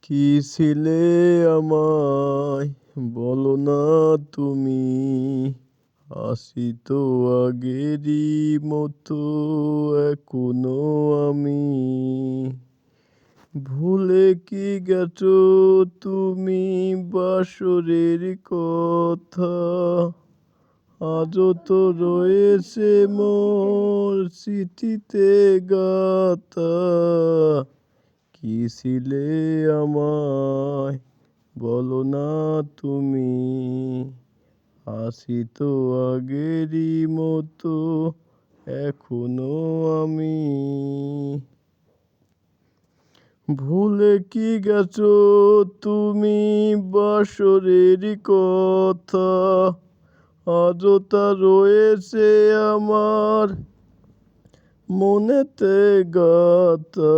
কি ছিলে আমায় বলো না তুমি, আছি তো আগেরই মতো এখনো আমি। ভুলে কি গেছো তুমি বাসরের কথা, আজও তো রয়েছে মোর স্মৃতিতে গাথা। কি ছিলে আমায় বলো না তুমি, আছি তো আগেরই মতো এখনো আমি। ভুলে কি গেছো তুমি বাসরের কথা, আজও তা রয়েছে আমার মনেতে গাথা।